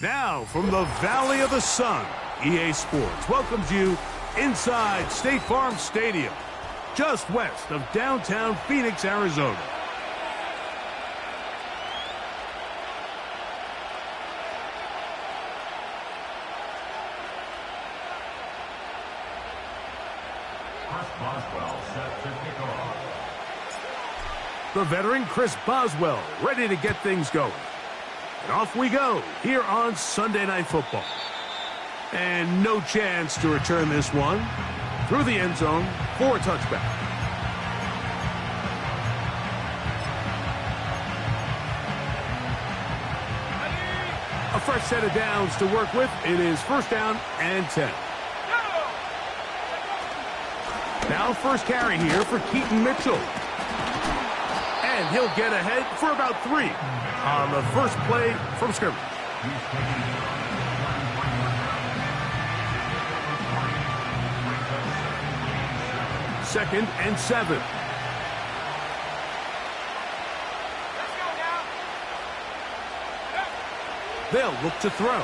Now, from the Valley of the Sun, EA Sports welcomes you inside State Farm Stadium, just west of downtown Phoenix, Arizona. The veteran Chris Boswell ready to get things going. And off we go here on Sunday Night Football. And no chance to return this one through the end zone for a touchback. A fresh set of downs to work with. It is first down and 10. Now first carry here for Keaton Mitchell. And he'll get ahead for about 3 on the first play from scrimmage. Second and 7. They'll look to throw.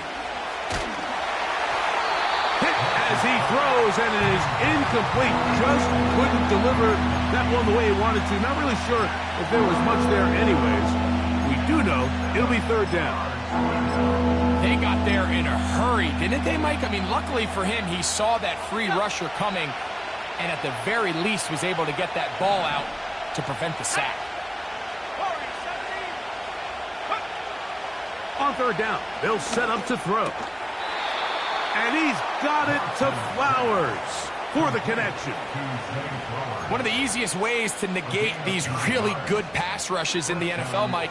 Hit as he throws, and it is incomplete. Just couldn't deliver that one the way he wanted to. Not really sure if there was much there anyways. We do know it'll be third down. They got there in a hurry, didn't they, Mike? I mean, luckily for him, he saw that free rusher coming, and at the very least was able to get that ball out to prevent the sack. On third down, they'll set up to throw. And he's got it to Flowers for the connection. One of the easiest ways to negate these really good pass rushes in the NFL, Mike,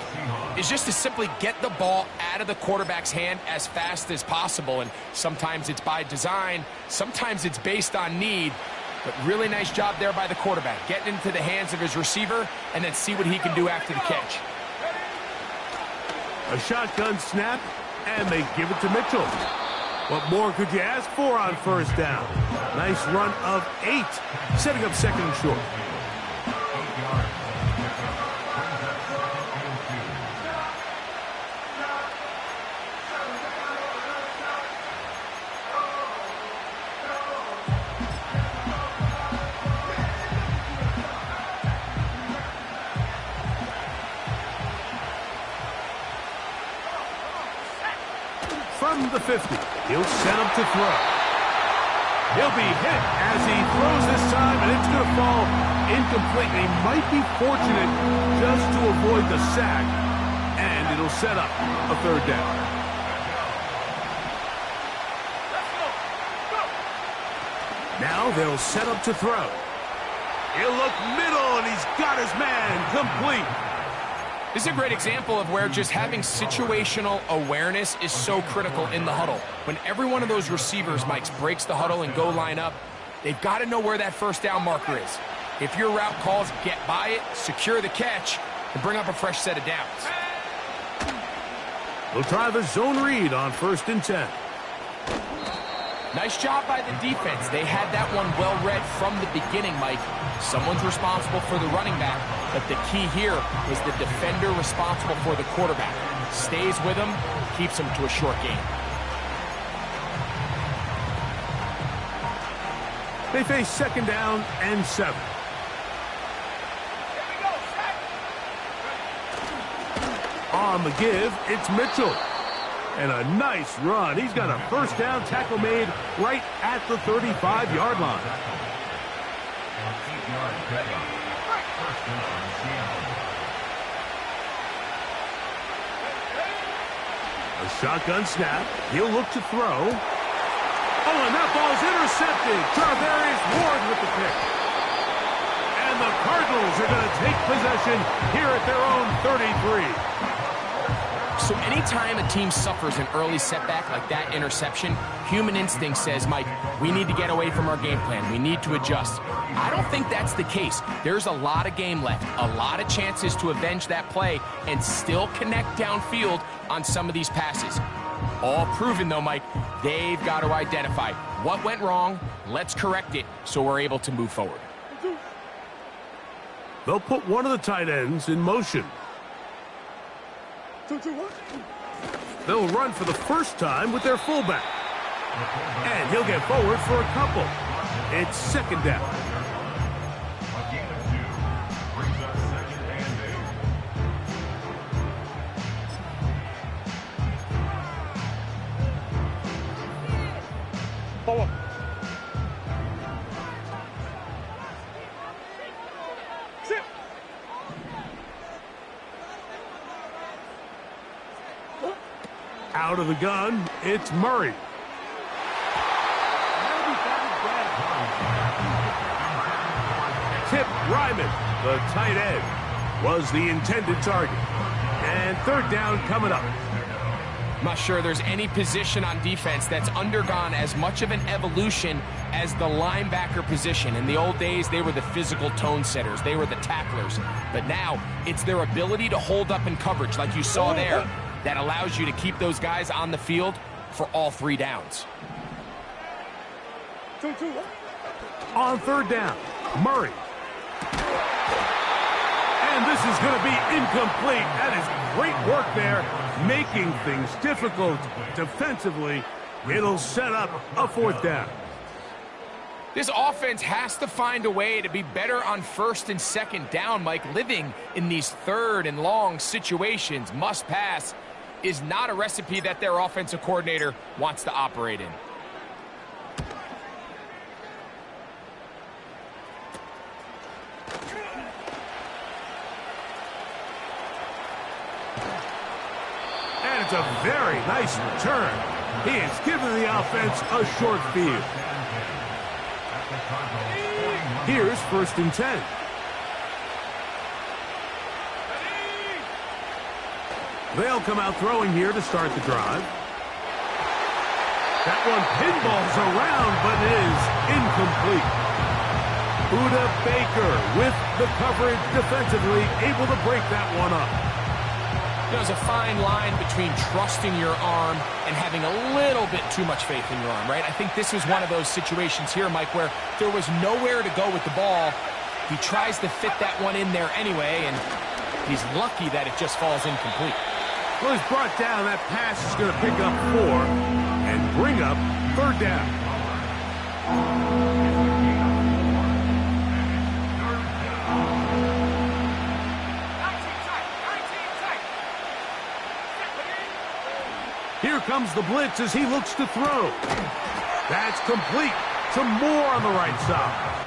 is just to simply get the ball out of the quarterback's hand as fast as possible. And sometimes it's by design, sometimes it's based on need. But really nice job there by the quarterback, getting into the hands of his receiver and then see what he can do after the catch. A shotgun snap, and they give it to Mitchell. What more could you ask for on first down? Nice run of 8, setting up second and short. From the 50, he'll set up to throw. He'll be hit as he throws this time, and it's going to fall incomplete. He might be fortunate just to avoid the sack, and it'll set up a third down. Now they'll set up to throw. He'll look middle, and he's got his man complete. This is a great example of where just having situational awareness is so critical in the huddle. When every one of those receivers, Mike, breaks the huddle and go line up, they've got to know where that first down marker is. If your route calls, get by it, secure the catch, and bring up a fresh set of downs. We'll try the zone read on first and 10. Nice job by the defense. They had that one well read from the beginning, Mike. Someone's responsible for the running back, but the key here is the defender responsible for the quarterback. Stays with him, keeps him to a short game. They face second down and 7. On the give, it's Mitchell. And a nice run. He's got a first down tackle made right at the 35-yard line. A shotgun snap. He'll look to throw. Oh, and that ball's intercepted. Charvarius Ward with the pick. And the Cardinals are going to take possession here at their own 33. So anytime a team suffers an early setback like that interception, human instinct says, Mike, we need to get away from our game plan. We need to adjust. I don't think that's the case. There's a lot of game left, a lot of chances to avenge that play and still connect downfield on some of these passes. All proven, though, Mike, they've got to identify what went wrong, let's correct it so we're able to move forward. They'll put one of the tight ends in motion. They'll run for the first time with their fullback. And he'll get forward for a couple. It's second down. Forward. Sit. Out of the gun, it's Murray. Tip Ryman, the tight end, was the intended target. And third down coming up. I'm not sure there's any position on defense that's undergone as much of an evolution as the linebacker position. In the old days, they were the physical tone setters. They were the tacklers. But now, it's their ability to hold up in coverage, like you saw there, that allows you to keep those guys on the field for all 3 downs. 2-2. On third down, Murray. And this is going to be incomplete. That is great work there, making things difficult defensively. It'll set up a fourth down. This offense has to find a way to be better on first and second down, Mike. Living in these third and long situations, must pass, is not a recipe that their offensive coordinator wants to operate in. And it's a very nice return. He has given the offense a short field. Here's first and 10. They'll come out throwing here to start the drive. That one pinballs around, but it is incomplete. Buda Baker with the coverage defensively, able to break that one up. There's a fine line between trusting your arm and having a little bit too much faith in your arm, right? I think this was one of those situations here, Mike, where there was nowhere to go with the ball. He tries to fit that one in there anyway, and he's lucky that it just falls incomplete. Well, he's brought down. That pass is going to pick up 4 and bring up third down. Here comes the blitz as he looks to throw. That's complete. Some more on the right side.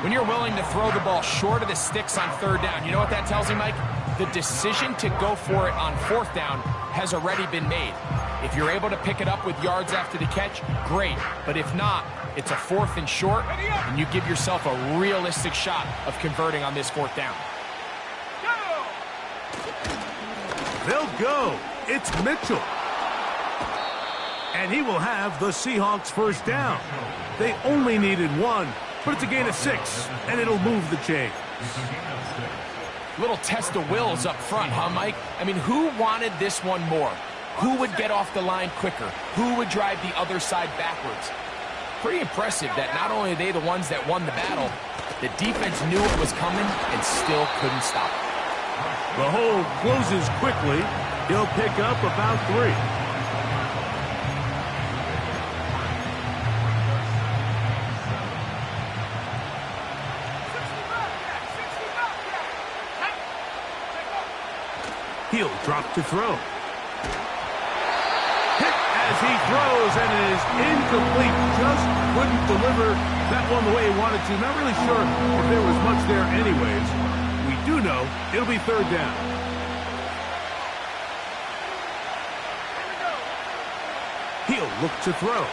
When you're willing to throw the ball short of the sticks on third down, you know what that tells me, Mike? The decision to go for it on fourth down has already been made. If you're able to pick it up with yards after the catch, great. But if not, it's a fourth and short, and you give yourself a realistic shot of converting on this fourth down. They'll go. It's Mitchell. And he will have the Seahawks first down. They only needed 1. But it's a gain of 6, and it'll move the chain. Little test of wills up front, huh, Mike? I mean, who wanted this one more? Who would get off the line quicker? Who would drive the other side backwards? Pretty impressive that not only are they the ones that won the battle, the defense knew it was coming and still couldn't stop it. The hole closes quickly. He'll pick up about 3. He'll drop to throw. Hit as he throws, and it is incomplete. Just couldn't deliver that one the way he wanted to. Not really sure if there was much there anyways. We do know it'll be 3rd down. He'll look to throw.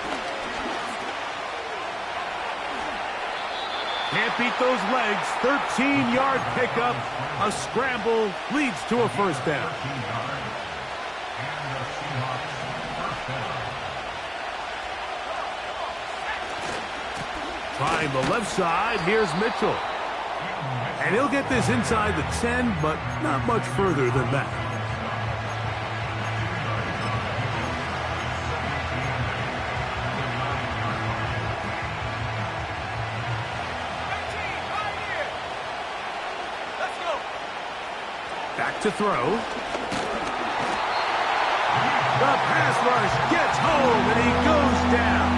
Can't beat those legs. 13-yard pickup. A scramble leads to a 1st down. Trying the left side. Here's Mitchell. And he'll get this inside the 10, but not much further than that. Back to throw. The pass rush gets home, and he goes down.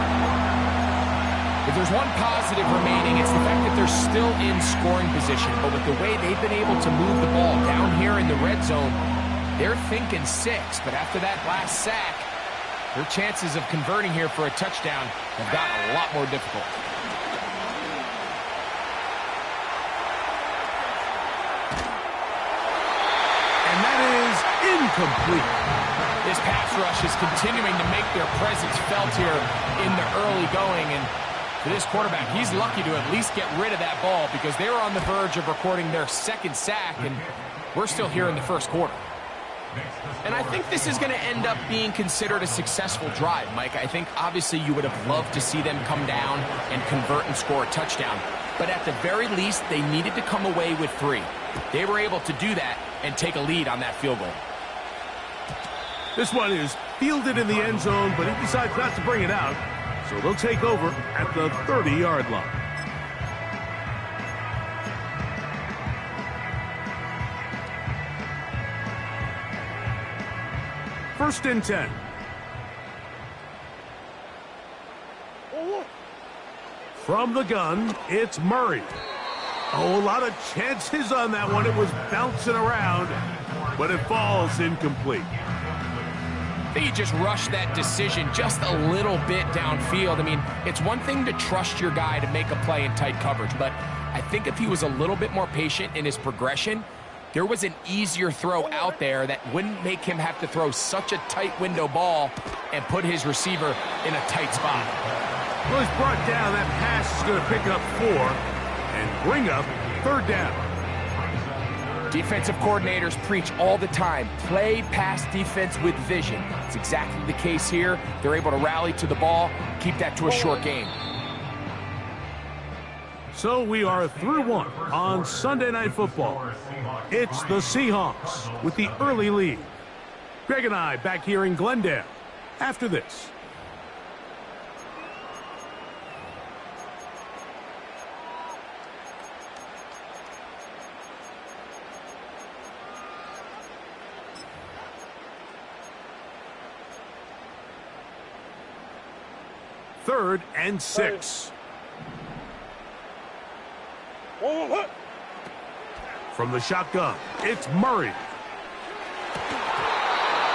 If there's one positive remaining, it's the fact that they're still in scoring position. But with the way they've been able to move the ball down here in the red zone, they're thinking 6. But after that last sack, their chances of converting here for a touchdown have gotten a lot more difficult. Incomplete. This pass rush is continuing to make their presence felt here in the early going, and for this quarterback, he's lucky to at least get rid of that ball because they were on the verge of recording their 2nd sack, and we're still here in the 1st quarter. And I think this is going to end up being considered a successful drive, Mike. I think obviously you would have loved to see them come down and convert and score a touchdown, but at the very least, they needed to come away with 3. They were able to do that and take a lead on that field goal. This one is fielded in the end zone, but he decides not to bring it out, so they'll take over at the 30-yard line. First and 10. From the gun, it's Murray. Oh, a lot of chances on that one. It was bouncing around, but it falls incomplete. I think he just rushed that decision just a little bit downfield. I mean, it's one thing to trust your guy to make a play in tight coverage, but I think if he was a little bit more patient in his progression, there was an easier throw out there that wouldn't make him have to throw such a tight window ball and put his receiver in a tight spot. Well, he's brought down. That pass is going to pick up 4 and bring up 3rd down. Defensive coordinators preach all the time, play pass defense with vision. It's exactly the case here. They're able to rally to the ball, keep that to a short game. So we are through 1 on Sunday Night Football. It's the Seahawks with the early lead. Greg and I back here in Glendale after this. Third and 6. From the shotgun, it's Murray.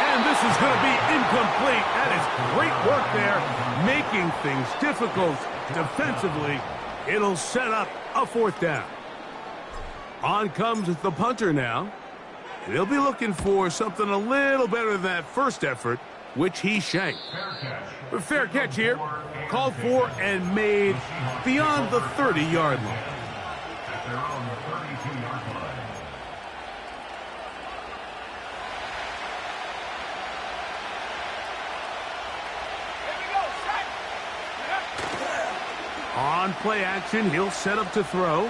And this is going to be incomplete. That is great work there, making things difficult defensively. It'll set up a 4th down. On comes the punter now. And he'll be looking for something a little better than that first effort, which he shanked. A fair catch here, called for and made beyond the 30-yard line. On play action, he'll set up to throw.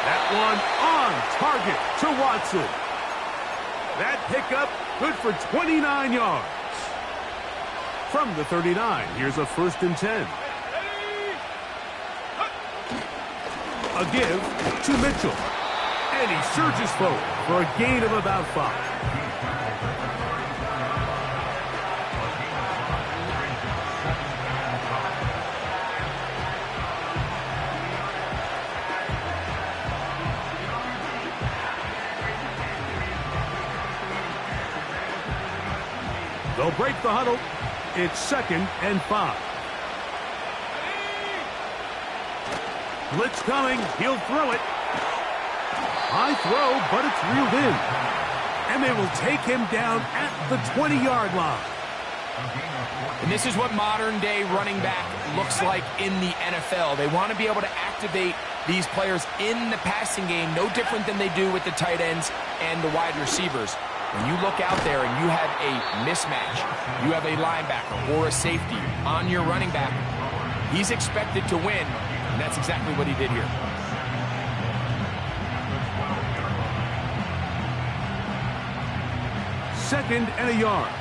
That one on target to Watson. That pickup good for 29 yards. From the 39, here's a 1st and 10. A give to Mitchell. And he surges forward for a gain of about 5. They'll break the huddle. It's 2nd and 5. Blitz coming. He'll throw it. High throw, but it's reeled in. And they will take him down at the 20-yard line. And this is what modern-day running back looks like in the NFL. They want to be able to activate these players in the passing game, no different than they do with the tight ends and the wide receivers. When you look out there and you have a mismatch, you have a linebacker or a safety on your running back, he's expected to win, and that's exactly what he did here. Second and a yard.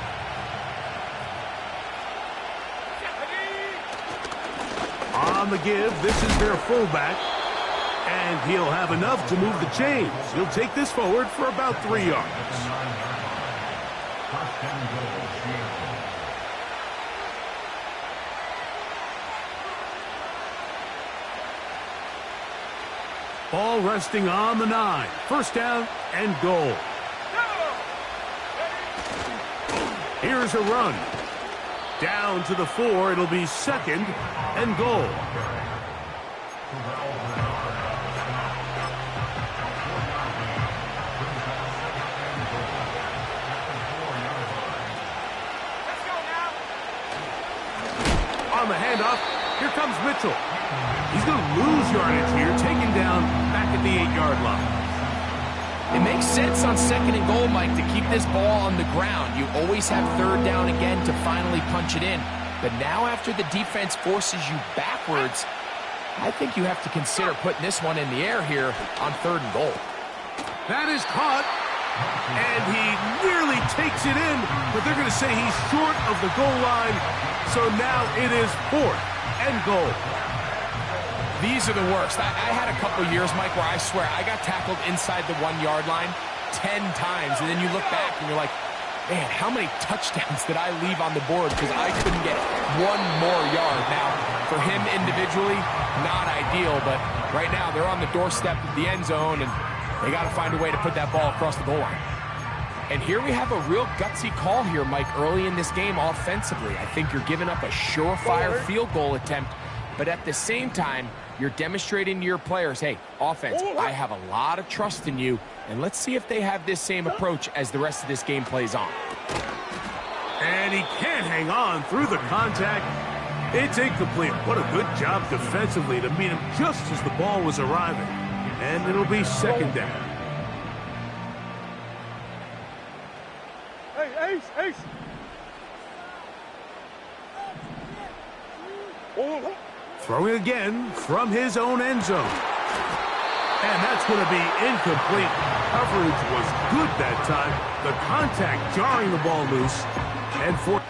On the give, this is their fullback, and he'll have enough to move the chains. He'll take this forward for about 3 yards. Ball resting on the 9. First down and goal. Here's a run. Down to the 4. It'll be 2nd and goal. On the handoff, here comes Mitchell. He's going to lose yardage here, taken down back at the 8-yard line. It makes sense on 2nd and goal, Mike, to keep this ball on the ground. You always have 3rd down again to finally punch it in. But now after the defense forces you backwards, I think you have to consider putting this one in the air here on 3rd and goal. That is caught, and he nearly takes it in, but they're going to say he's short of the goal line, so now it is 4th and goal. These are the worst. I had a couple years, Mike, where I swear I got tackled inside the 1-yard line 10 times, and then you look back and you're like, man, how many touchdowns did I leave on the board because I couldn't get 1 more yard? Now, for him individually, not ideal, but right now they're on the doorstep of the end zone, and they got to find a way to put that ball across the goal line. And here we have a real gutsy call here, Mike, early in this game offensively. I think you're giving up a surefire field goal attempt, but at the same time, you're demonstrating to your players, hey, offense, I have a lot of trust in you, and let's see if they have this same approach as the rest of this game plays on. And he can't hang on through the contact. It's incomplete. What a good job defensively to meet him just as the ball was arriving. And it'll be 2nd down. Hey, Ace, Ace. Throwing again from his own end zone. And that's going to be incomplete. Coverage was good that time. The contact jarring the ball loose. And for...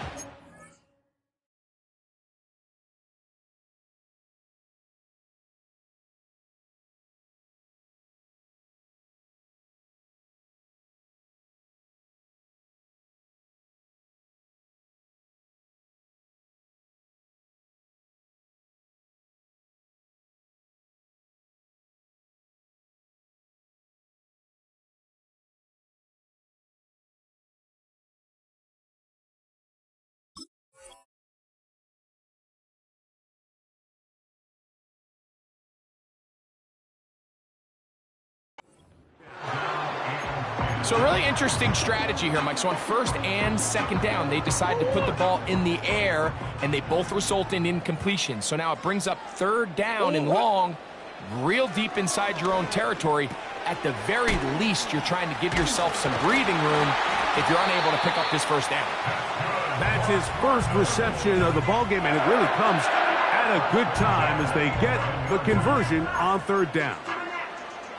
So a really interesting strategy here, Mike. So on 1st and 2nd down, they decide to put the ball in the air, and they both result in incompletion. So now it brings up 3rd down and long, real deep inside your own territory. At the very least, you're trying to give yourself some breathing room if you're unable to pick up this 1st down. That's his first reception of the ballgame, and it really comes at a good time as they get the conversion on 3rd down.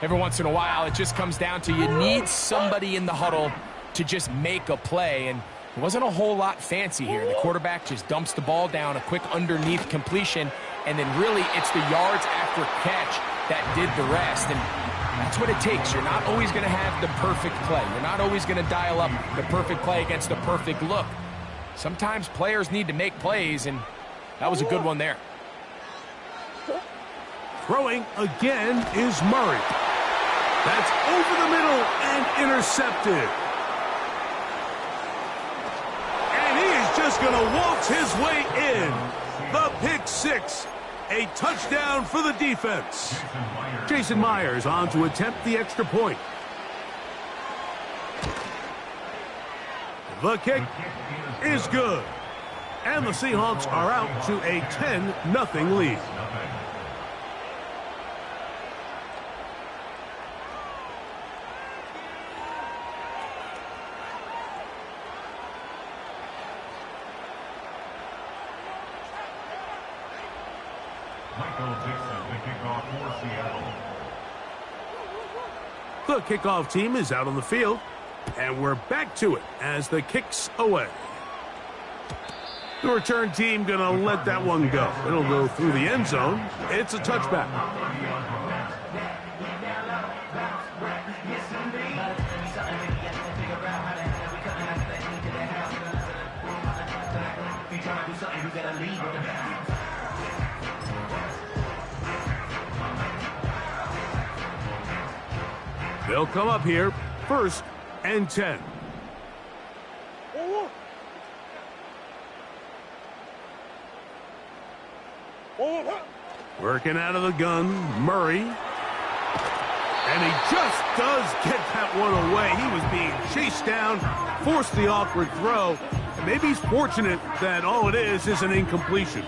Every once in a while, it just comes down to you need somebody in the huddle to just make a play, and it wasn't a whole lot fancy here. The quarterback just dumps the ball down, a quick underneath completion, and then really it's the yards after catch that did the rest. And that's what it takes. You're not always going to have the perfect play. You're not always going to dial up the perfect play against the perfect look. Sometimes players need to make plays, and that was a good one there. Throwing again is Murray. That's over the middle and intercepted. And he is just going to waltz his way in. The pick six. A touchdown for the defense. Jason Myers on to attempt the extra point. The kick is good. And the Seahawks are out to a 10-0 lead. The kickoff team is out on the field, and we're back to it as the kick's away. The return team going to let that one go. It'll go through the end zone. It's a touchback. They'll come up here, 1st and 10. Working out of the gun, Murray. And he just does get that one away. He was being chased down, forced the awkward throw. And maybe he's fortunate that all it is an incompletion.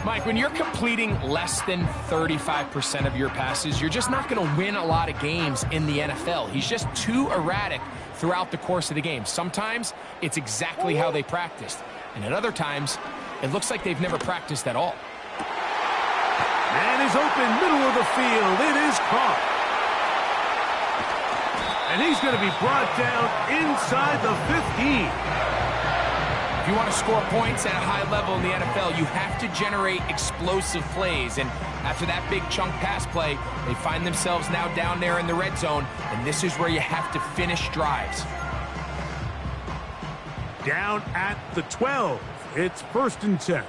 Mike, when you're completing less than 35% of your passes, you're just not going to win a lot of games in the NFL. He's just too erratic throughout the course of the game. Sometimes it's exactly how they practiced. And at other times, it looks like they've never practiced at all. Man is open, middle of the field. It is caught. And he's going to be brought down inside the 15. If you want to score points at a high level in the NFL, you have to generate explosive plays. And after that big chunk pass play, they find themselves now down there in the red zone. And this is where you have to finish drives. Down at the 12. It's 1st and 10.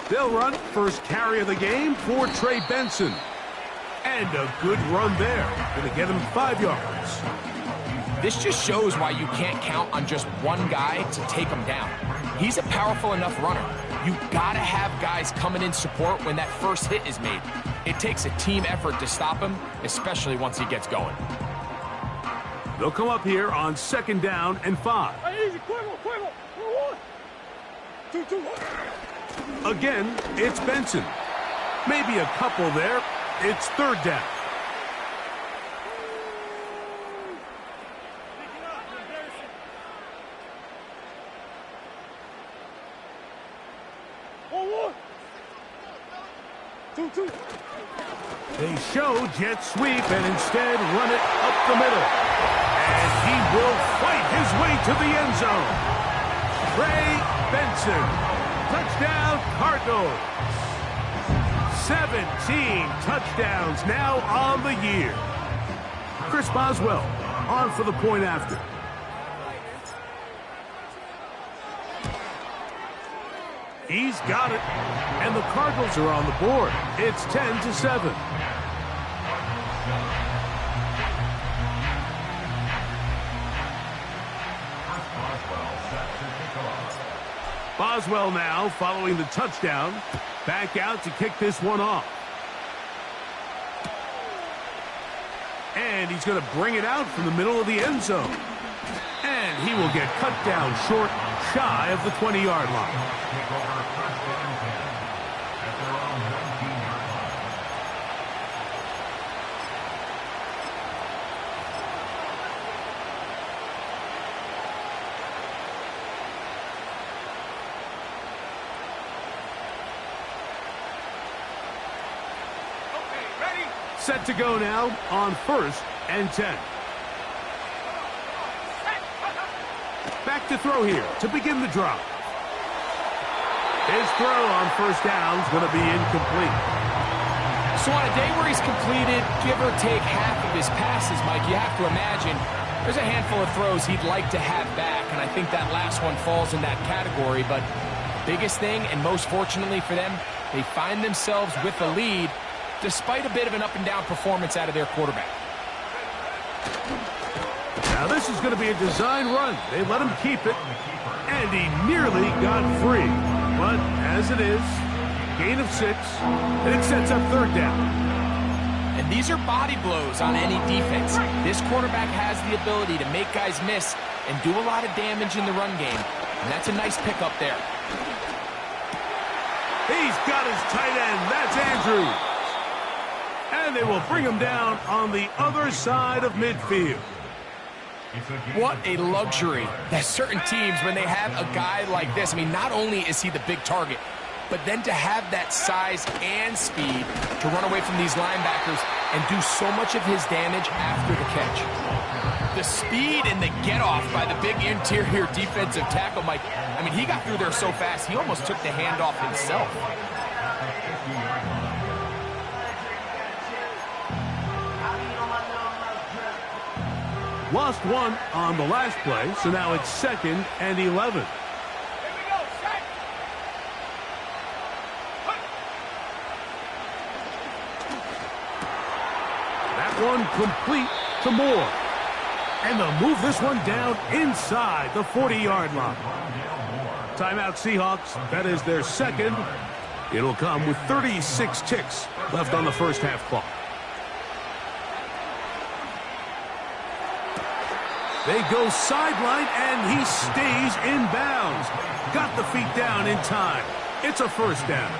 They'll run first carry of the game for Trey Benson. And a good run there. Going to get him 5 yards. This just shows why you can't count on just one guy to take him down. He's a powerful enough runner. You gotta have guys coming in support when that first hit is made. It takes a team effort to stop him, especially once he gets going. They'll come up here on 2nd down and 5. Again, it's Benson. Maybe a couple there. It's 3rd down. They show jet sweep and instead run it up the middle. And he will fight his way to the end zone. Trey Benson. Touchdown, Cardinals. 17 touchdowns now on the year. Chris Boswell on for the point after. He's got it. And the Cardinals are on the board. It's 10-7. Boswell now following the touchdown. Back out to kick this one off. And he's going to bring it out from the middle of the end zone. And he will get cut down short, shy of the 20-yard line. Set to go now on 1st and 10. back to throw here to begin the drive. His throw on first down is going to be incomplete. So on a day where he's completed, give or take half of his passes, Mike, you have to imagine there's a handful of throws he'd like to have back, and I think that last one falls in that category. But biggest thing, and most fortunately for them, they find themselves with a lead despite a bit of an up-and-down performance out of their quarterback. Now this is going to be a design run. They let him keep it, and he nearly got free. But as it is, gain of 6, and it sets up third down. And these are body blows on any defense. This quarterback has the ability to make guys miss and do a lot of damage in the run game. And that's a nice pickup there. He's got his tight end. That's Andrews. And they will bring him down on the other side of midfield. What a luxury that certain teams, when they have a guy like this, I mean, not only is he the big target, but then to have that size and speed to run away from these linebackers and do so much of his damage after the catch. The speed and the get-off by the big interior defensive tackle, Mike, I mean, he got through there so fast, he almost took the handoff himself. Lost one on the last play, so now it's 2nd and 11. That one complete to Moore. And they'll move this one down inside the 40-yard line. Timeout Seahawks. That is their second. It'll come with 36 ticks left on the first half clock. They go sideline, and he stays in bounds. Got the feet down in time. It's a first down.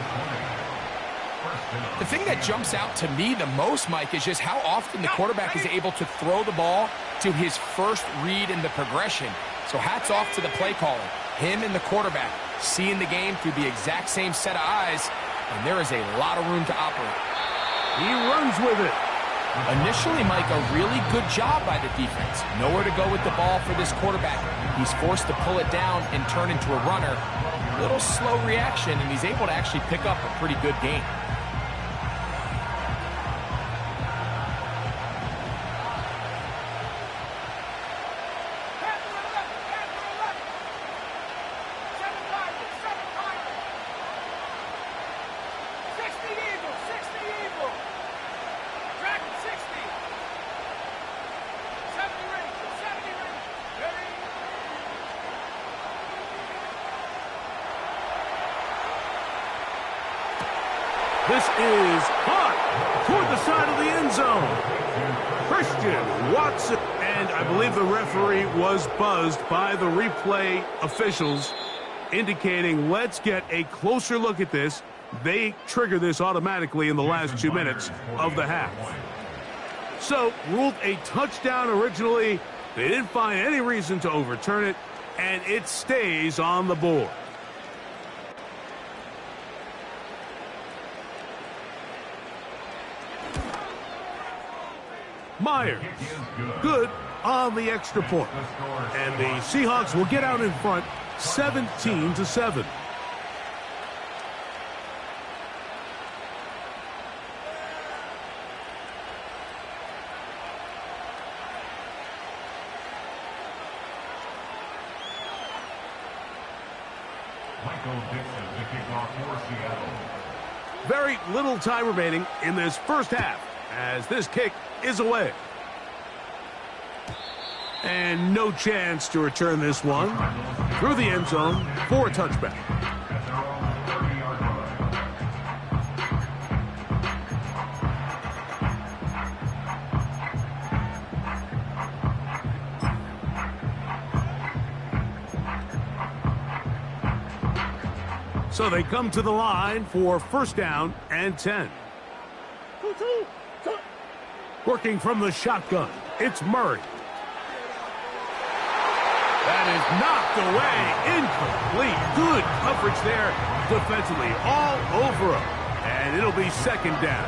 The thing that jumps out to me the most, Mike, is just how often the quarterback is able to throw the ball to his first read in the progression. So hats off to the play caller. Him and the quarterback seeing the game through the exact same set of eyes, and there is a lot of room to operate. He runs with it. Initially, Mike, a really good job by the defense. Nowhere to go with the ball for this quarterback. He's forced to pull it down and turn into a runner. Little slow reaction, and he's able to actually pick up a pretty good gain. This is hot toward the side of the end zone. Christian Watson. And I believe the referee was buzzed by the replay officials, indicating let's get a closer look at this. They trigger this automatically in the last 2 minutes of the half. So, ruled a touchdown originally. They didn't find any reason to overturn it, and it stays on the board. Myers, good on the extra point. And the Seahawks will get out in front, 17-7. Very little time remaining in this first half as this kick is away. And no chance to return this one through the end zone for a touchback. So they come to the line for first down and 10. Working from the shotgun, it's Murray. That is knocked away, incomplete. Good coverage there defensively, all over him. And it'll be second down.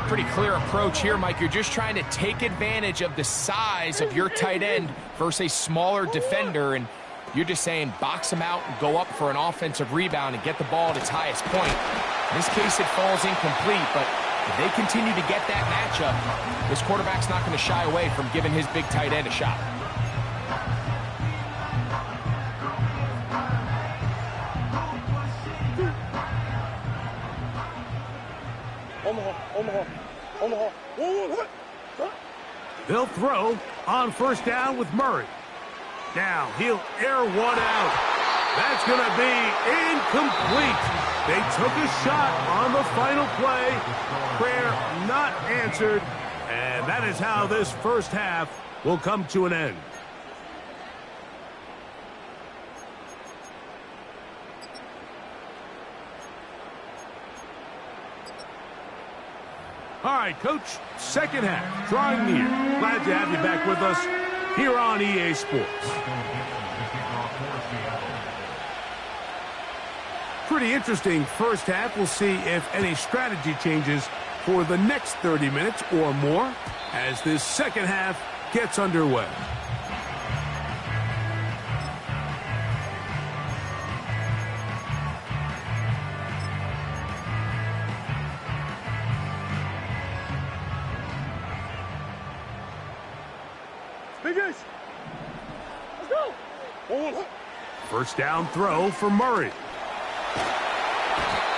Pretty clear approach here, Mike. You're just trying to take advantage of the size of your tight end versus a smaller defender, and you're just saying box him out and go up for an offensive rebound and get the ball at its highest point. In this case, it falls incomplete, but if they continue to get that matchup, this quarterback's not going to shy away from giving his big tight end a shot. They'll throw on first down with Murray. Now he'll air one out. That's going to be incomplete. They took a shot on the final play. Prayer not answered. And that is how this first half will come to an end. All right, Coach, second half, drawing near. Glad to have you back with us here on EA Sports. Pretty interesting first half. We'll see if any strategy changes for the next 30 minutes or more as this second half gets underway. Let's go. First down throw for Murray.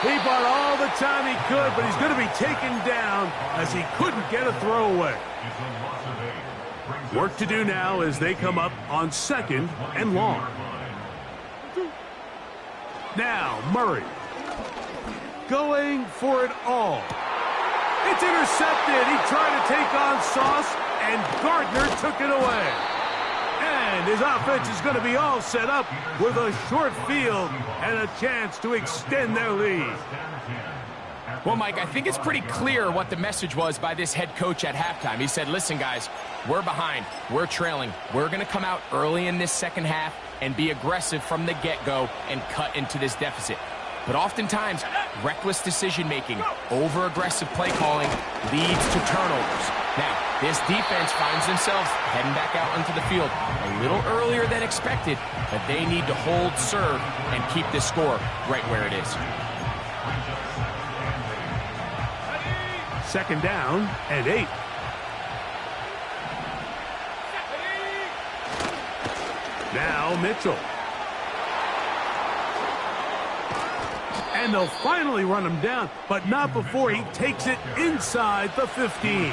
He bought all the time he could, but he's going to be taken down as he couldn't get a throwaway. Work to do now as they come up on second and long. Now Murray going for it all. It's intercepted. He tried to take on Sauce, and Gardner took it away. And his offense is going to be all set up with a short field and a chance to extend their lead. Well, Mike, I think it's pretty clear what the message was by this head coach at halftime. He said, listen, guys, we're behind. We're trailing. We're going to come out early in this second half and be aggressive from the get-go and cut into this deficit. But oftentimes, reckless decision-making, over-aggressive play calling leads to turnovers. Now, this defense finds themselves heading back out onto the field a little earlier than expected, but they need to hold serve and keep this score right where it is. Second down and 8. Now Mitchell. And they'll finally run him down, but not before he takes it inside the 15.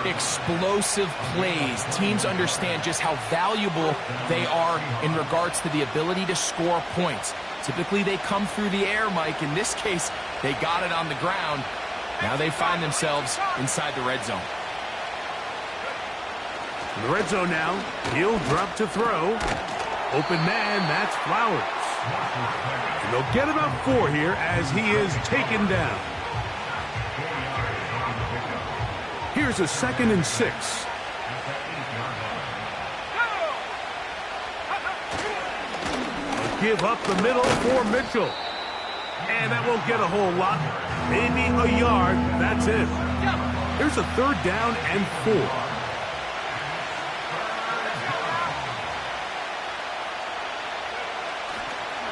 Explosive plays. Teams understand just how valuable they are in regards to the ability to score points. Typically, they come through the air, Mike. In this case, they got it on the ground. Now they find themselves inside the red zone. In the red zone now, he'll drop to throw. Open man, that's Flowers. And they'll get about 4 here as he is taken down. Here's a 2nd and 6. Give up the middle for Mitchell. And that won't get a whole lot. Maybe a yard. That's it. Here's a 3rd down and 4.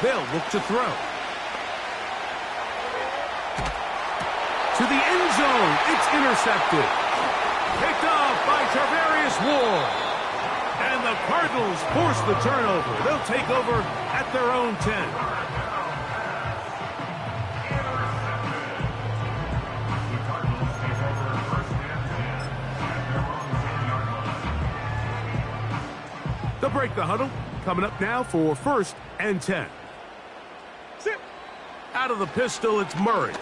They'll look to throw. To the end zone. It's intercepted. Picked off by Tarvarius Ward. And the Cardinals force the turnover. They'll take over at their own 10. They'll break the huddle. Coming up now for 1st and 10. Out of the pistol, it's Murray.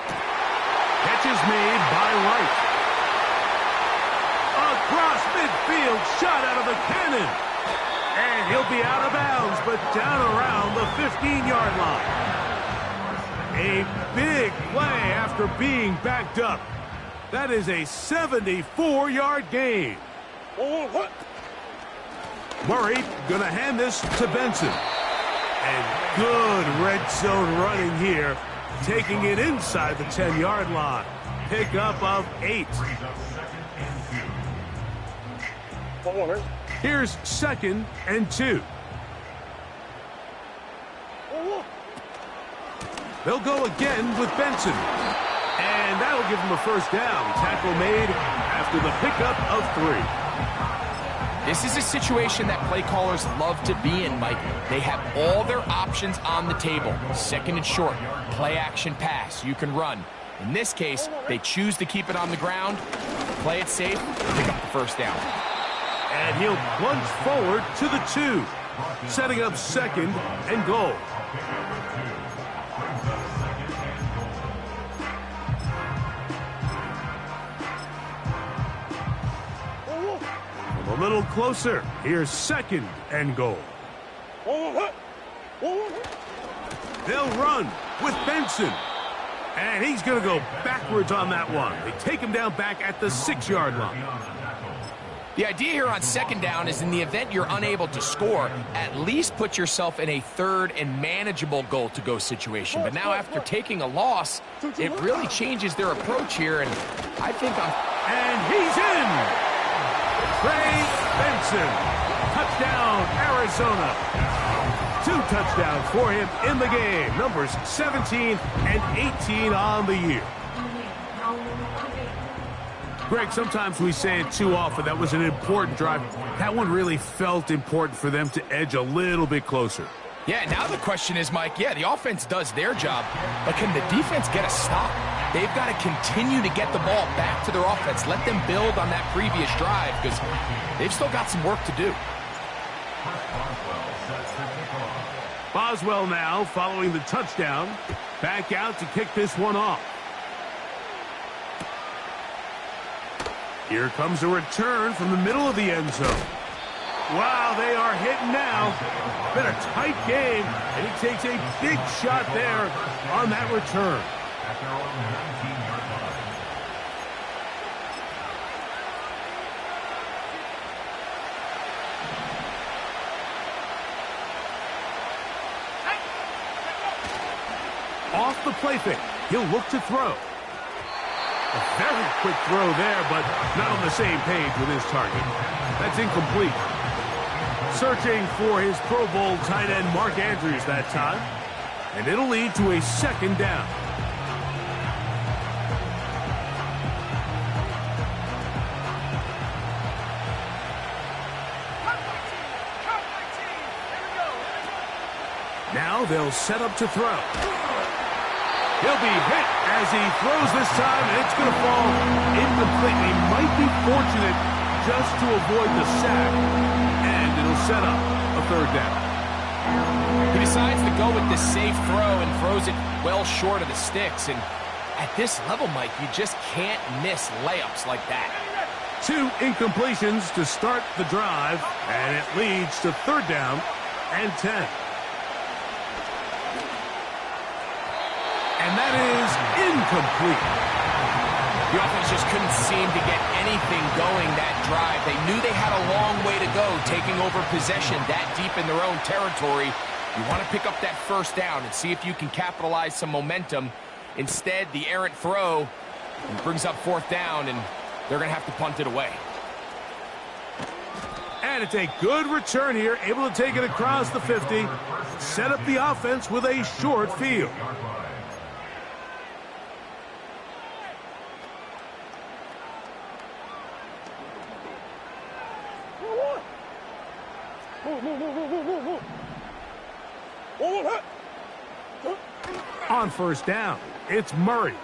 Catch is made by Wright. Across midfield, shot out of the cannon. And he'll be out of bounds, but down around the 15-yard line. A big play after being backed up. That is a 74-yard gain. Murray going to hand this to Benson. And good red zone running here, taking it inside the 10-yard line. pickup of 8. Here's 2nd and 2. They'll go again with Benson. And that'll give him a first down. Tackle made after the pickup of 3. This is a situation that play callers love to be in, Mike. They have all their options on the table. 2nd and short, play action pass, you can run. In this case, they choose to keep it on the ground, play it safe, pick up the first down. And he'll plunge forward to the 2, setting up 2nd and goal. A little closer. Here's 2nd and goal. They'll run with Benson. And he's going to go backwards on that one. They take him down back at the 6-yard line. The idea here on 2nd down is in the event you're unable to score, at least put yourself in a 3rd and manageable goal-to-go situation. But now after taking a loss, it really changes their approach here, and I think And he's in! Trey Benson, touchdown, Arizona. 2 touchdowns for him in the game. Numbers 17 and 18 on the year. Greg, sometimes we say it too often. That was an important drive. That one really felt important for them to edge a little bit closer. Yeah, now the question is, Mike, the offense does their job, but can the defense get a stop? They've got to continue to get the ball back to their offense. Let them build on that previous drive because they've still got some work to do. Boswell now following the touchdown. Back out to kick this one off. Here comes a return from the middle of the end zone. Wow, they are hitting now. Been a tight game, and he takes a big shot there on that return. Off the play fake, he'll look to throw. A very quick throw there, but not on the same page with his target. That's incomplete. Searching for his Pro Bowl tight end Mark Andrews that time. And it'll lead to a 2nd down. Now they'll set up to throw. He'll be hit as he throws this time, and it's going to fall incomplete. He might be fortunate just to avoid the sack, and it'll set up a 3rd down. He decides to go with the safe throw and throws it well short of the sticks. And at this level, Mike, you just can't miss layups like that. 2 incompletions to start the drive, and it leads to 3rd down and 10. And that is incomplete. The offense just couldn't seem to get anything going that drive. They knew they had a long way to go taking over possession that deep in their own territory. You want to pick up that 1st down and see if you can capitalize some momentum. Instead, the errant throw brings up 4th down, and they're going to have to punt it away. And it's a good return here, able to take it across the 50, set up the offense with a short field. On 1st down, it's Murray.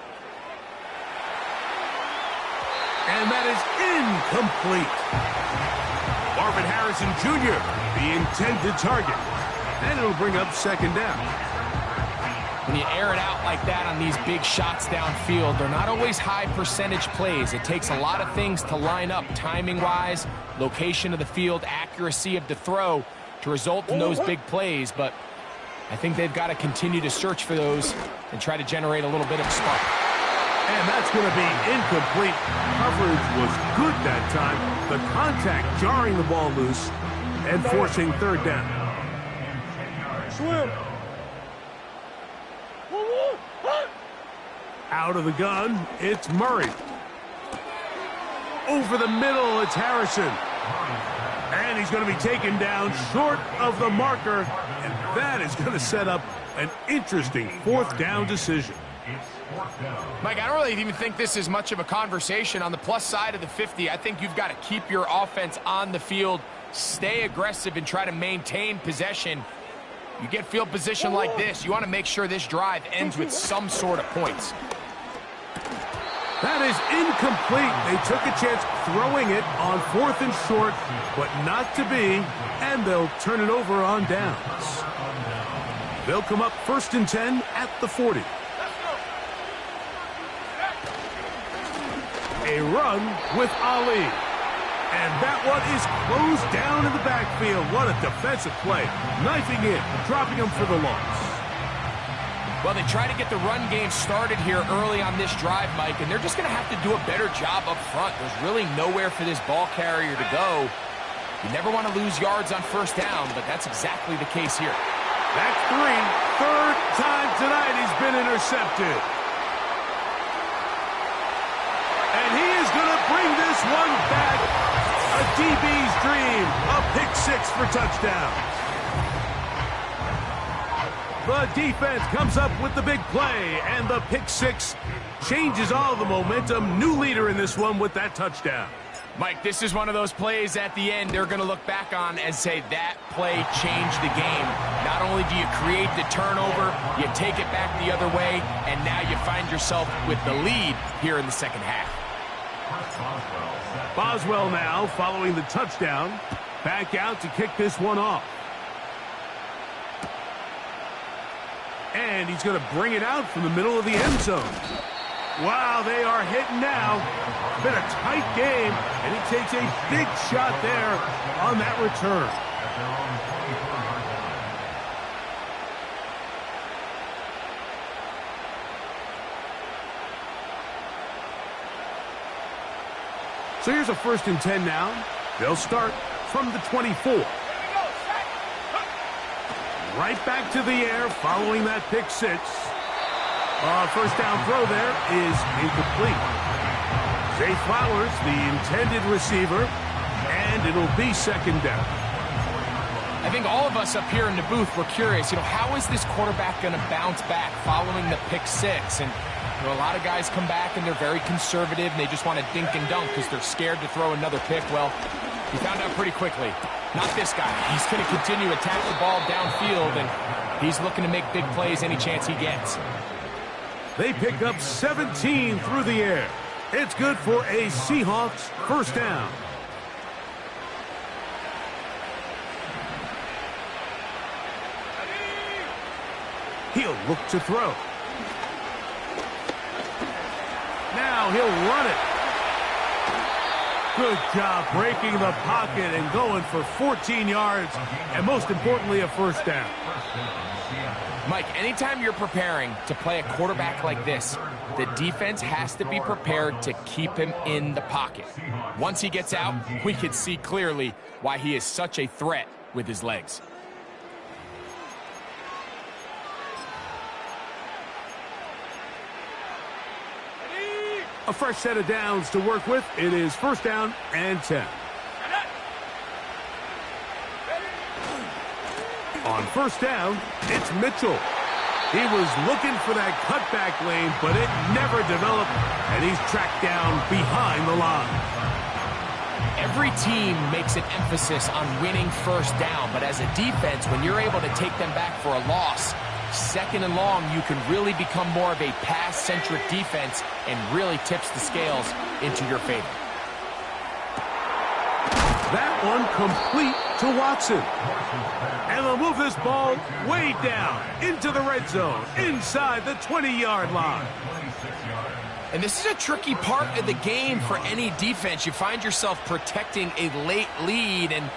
And that is incomplete. Marvin Harrison Jr., the intended target. And it'll bring up 2nd down. When you air it out like that on these big shots downfield, they're not always high percentage plays. It takes a lot of things to line up timing-wise, location of the field, accuracy of the throw to result in those big plays. But I think they've got to continue to search for those and try to generate a little bit of spark. And that's going to be incomplete. Coverage was good that time. The contact jarring the ball loose and forcing 3rd down. Swim. Out of the gun, it's Murray. Over the middle, it's Harrison. And he's going to be taken down short of the marker, and that is going to set up an interesting fourth down decision. Mike, I don't really even think this is much of a conversation. On the plus side of the 50, I think you've got to keep your offense on the field, stay aggressive, and try to maintain possession. You get field position like this, you want to make sure this drive ends with some sort of points. That is incomplete. They took a chance throwing it on 4th and short, but not to be, and they'll turn it over on downs. They'll come up 1st and 10 at the 40. A run with Ali. And that one is closed down in the backfield. What a defensive play. Knifing in, dropping him for the loss. Well, they try to get the run game started here early on this drive, Mike, and they're just going to have to do a better job up front. There's really nowhere for this ball carrier to go. You never want to lose yards on 1st down, but that's exactly the case here. That's 3. 3rd time tonight he's been intercepted. And he is going to bring this one back. A DB's dream. A pick 6 for touchdown. The defense comes up with the big play, and the pick 6 changes all the momentum. New leader in this one with that touchdown. Mike, this is one of those plays at the end they're going to look back on and say that play changed the game. Not only do you create the turnover, you take it back the other way, and now you find yourself with the lead here in the second half. Boswell now following the touchdown. Back out to kick this one off. And he's going to bring it out from the middle of the end zone. Wow, they are hitting now. Been a tight game, and he takes a big shot there on that return. So here's a 1st and 10 now. They'll start from the 24. Right back to the air following that pick 6. 1st down throw there is incomplete. Zay Flowers, the intended receiver, and it'll be 2nd down. I think all of us up here in the booth were curious, how is this quarterback going to bounce back following the pick 6? And a lot of guys come back and they're very conservative and they just want to dink and dunk because they're scared to throw another pick. Well, we found out pretty quickly. Not this guy. He's going to continue to attack the ball downfield, and he's looking to make big plays any chance he gets. They pick up 17 through the air. It's good for a Seahawks 1st down. He'll look to throw. Now he'll run it. Good job breaking the pocket and going for 14 yards, and most importantly, a 1st down. Mike, anytime you're preparing to play a quarterback like this, the defense has to be prepared to keep him in the pocket. Once he gets out, we can see clearly why he is such a threat with his legs. A fresh set of downs to work with. It is 1st down and 10. On 1st down, it's Mitchell. He was looking for that cutback lane, but it never developed, and he's tracked down behind the line. Every team makes an emphasis on winning 1st down, but as a defense, when you're able to take them back for a loss, 2nd and long, you can really become more of a pass-centric defense and really tips the scales into your favor. That one complete to Watson. And they'll move this ball way down into the red zone, inside the 20-yard line. And this is a tricky part of the game for any defense. You find yourself protecting a late lead, and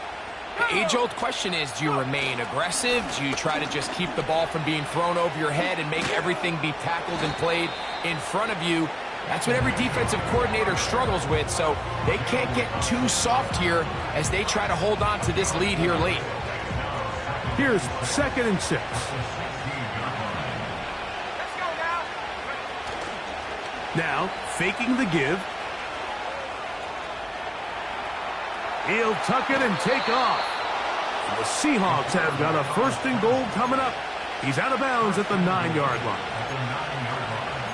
the age-old question is, do you remain aggressive? Do you try to just keep the ball from being thrown over your head and make everything be tackled and played in front of you? That's what every defensive coordinator struggles with, so they can't get too soft here as they try to hold on to this lead here late. Here's 2nd and 6. Now, faking the give. He'll tuck it and take off. The Seahawks have got a 1st and goal coming up. He's out of bounds at the 9-yard line.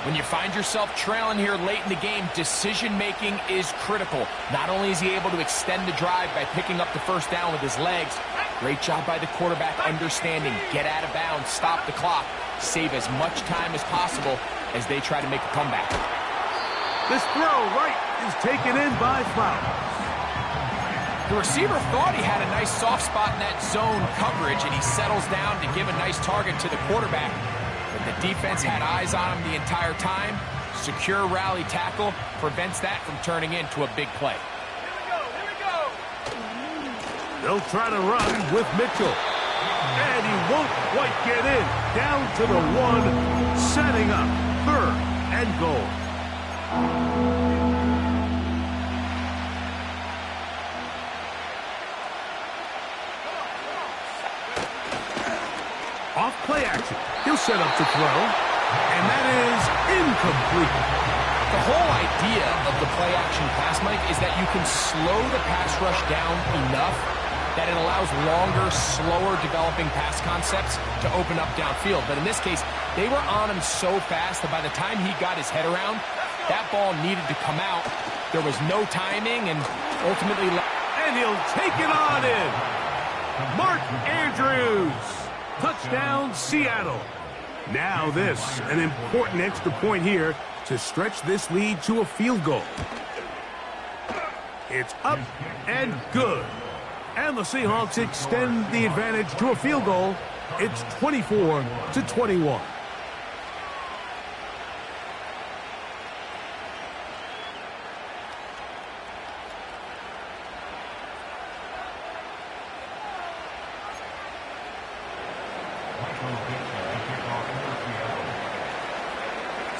When you find yourself trailing here late in the game, decision-making is critical. Not only is he able to extend the drive by picking up the 1st down with his legs, great job by the quarterback understanding, get out of bounds, stop the clock, save as much time as possible as they try to make a comeback. This throw right is taken in by Flowers. The receiver thought he had a nice soft spot in that zone coverage, and he settles down to give a nice target to the quarterback. But the defense had eyes on him the entire time. Secure rally tackle prevents that from turning into a big play. Here we go. They'll try to run with Mitchell. And he won't quite get in. Down to the 1, setting up 3rd and goal. Off play action. He'll set up to throw. And that is incomplete. The whole idea of the play action pass, Mike, is that you can slow the pass rush down enough that it allows longer, slower developing pass concepts to open up downfield. But in this case, they were on him so fast that by the time he got his head around, that ball needed to come out. There was no timing, and ultimately... And he'll take it on in. Mark Andrews. Touchdown, Seattle. Now this, an important extra point here to stretch this lead to a field goal. It's up and good. And the Seahawks extend the advantage to a field goal. It's 24-21.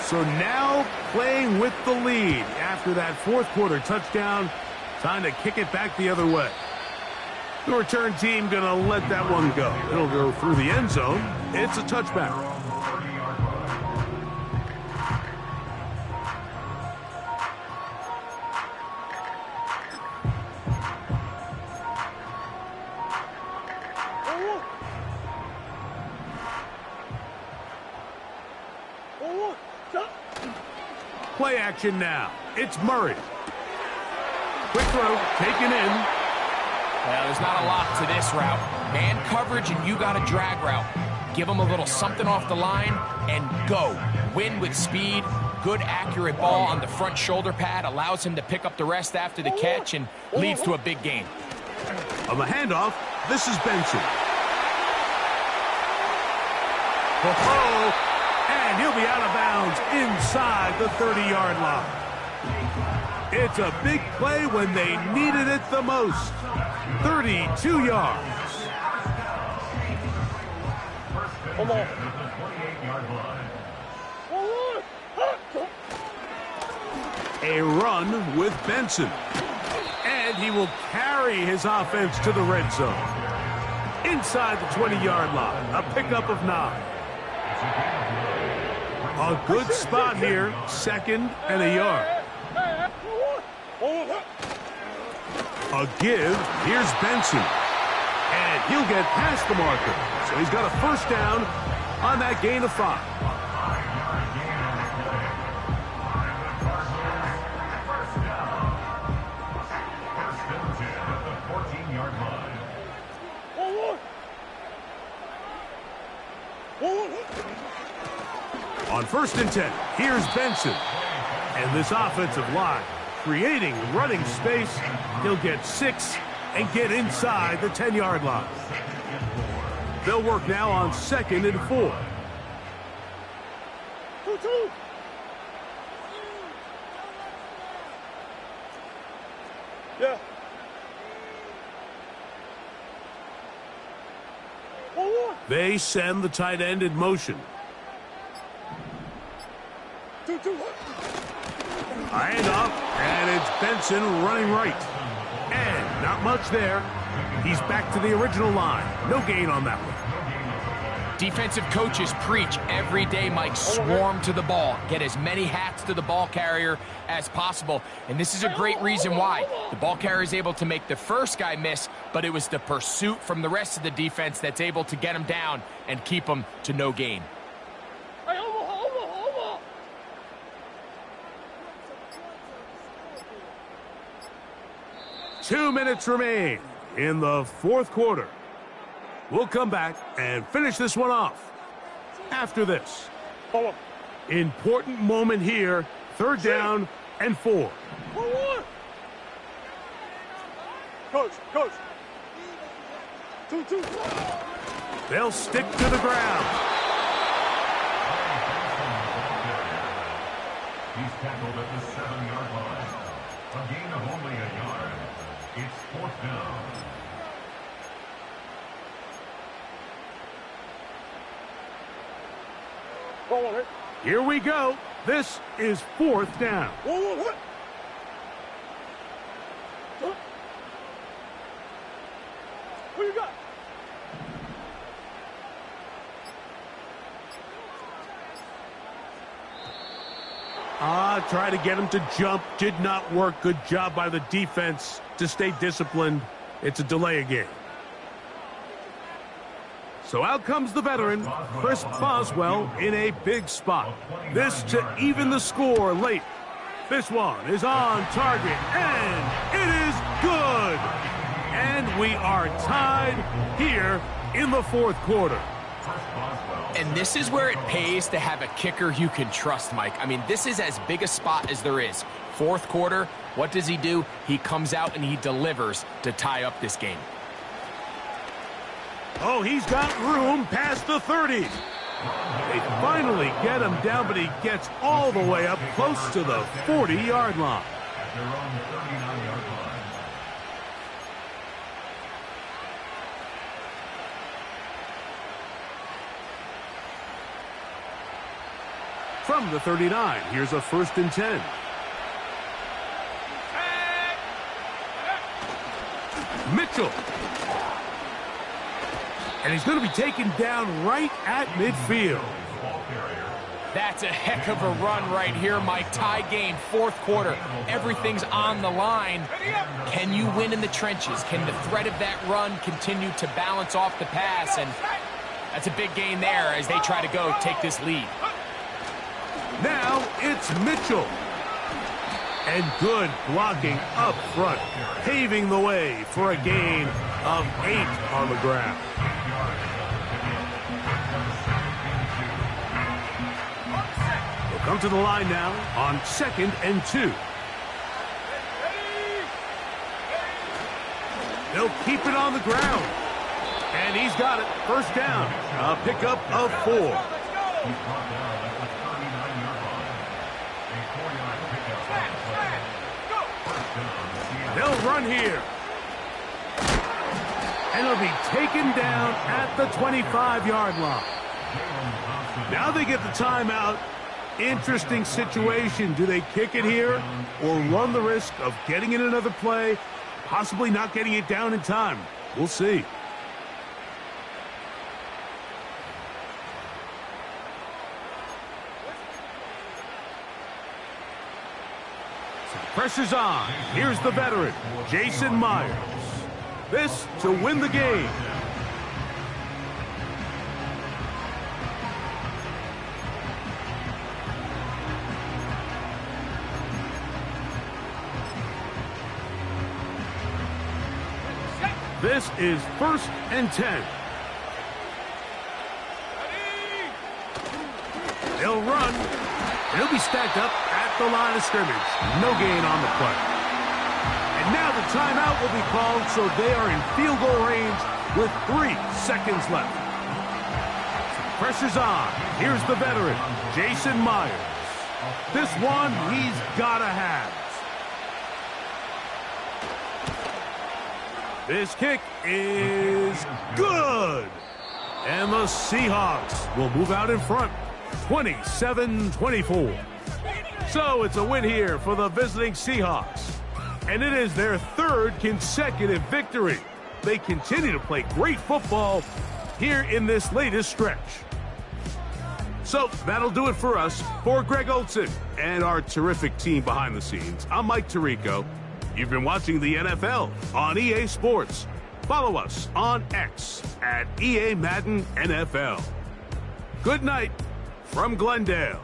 So now playing with the lead after that 4th quarter touchdown. Time to kick it back the other way. The return team going to let that one go. It'll go through the end zone. It's a touchback. Play action now. It's Murray. Quick throw, taken in. Well, there's not a lot to this route. Man coverage, and you got a drag route. Give him a little something off the line and go. Win with speed. Good, accurate ball on the front shoulder pad. Allows him to pick up the rest after the catch and leads to a big game. On the handoff, this is Benson. And he'll be out of bounds inside the 30-yard line. It's a big play when they needed it the most. 32 yards. Come on. A run with Benson. And he will carry his offense to the red zone. Inside the 20-yard line, a pickup of 9. A good spot here, 2nd and a yard. A give, here's Benson. And he'll get past the marker. So he's got a 1st down on that gain of 5. On 1st and 10, here's Benson. And this offensive line creating running space. He'll get 6 and get inside the 10-yard line. They'll work now on 2nd and 4. 2-2. Yeah. They send the tight end in motion. 2-2. Handoff, and it's Benson running right. And not much there. He's back to the original line. No gain on that one. Defensive coaches preach every day, Mike, swarm to the ball. Get as many hats to the ball carrier as possible. And this is a great reason why. The ball carrier is able to make the first guy miss, but it was the pursuit from the rest of the defense that's able to get him down and keep him to no gain. 2 minutes remain in the fourth quarter. We'll come back and finish this one off after this. Important moment here, 3rd down and 4. Coach. 2. They'll stick to the ground. He's tackled at the 7-yard line. A gain of only a yard. It's 4th down. Here we go. This is 4th down. Who you got? Try to get him to jump. Did not work. Good job by the defense to stay disciplined. It's a delay of game. So out comes the veteran, Chris Boswell, in a big spot. This to even the score late. This one is on target, and it is good. And we are tied here in the fourth quarter. And this is where it pays to have a kicker you can trust, Mike. I mean, this is as big a spot as there is. Fourth quarter, what does he do? He comes out and he delivers to tie up this game. Oh, he's got room past the 30. They finally get him down, but he gets all the way up close to the 40-yard line. At their own 39-yard line. From the 39, here's a 1st and 10. Mitchell. And he's going to be taken down right at midfield. That's a heck of a run right here, Mike. Tie game, fourth quarter. Everything's on the line. Can you win in the trenches? Can the threat of that run continue to balance off the pass? And that's a big gain there as they try to go take this lead. Now it's Mitchell. And good blocking up front, paving the way for a gain of 8 on the ground. We'll come to the line now on 2nd and 2. They'll keep it on the ground. And he's got it. First down. A pickup of 4. They'll run here. And it'll be taken down at the 25-yard line. Now they get the timeout. Interesting situation. Do they kick it here or run the risk of getting in another play, possibly not getting it down in time? We'll see. Pressure's on. Here's the veteran, Jason Myers. This to win the game. This is 1st and 10. They'll run. He'll be stacked up at the line of scrimmage. No gain on the play. And now the timeout will be called, so they are in field goal range with 3 seconds left. Pressure's on. Here's the veteran, Jason Myers. This one he's got to have. This kick is good. And the Seahawks will move out in front, 27-24. So it's a win here for the visiting Seahawks. And it is their 3rd consecutive victory. They continue to play great football here in this latest stretch. So that'll do it for us. For Greg Olson and our terrific team behind the scenes, I'm Mike Tirico. You've been watching the NFL on EA Sports. Follow us on X at EA Madden NFL. Good night from Glendale.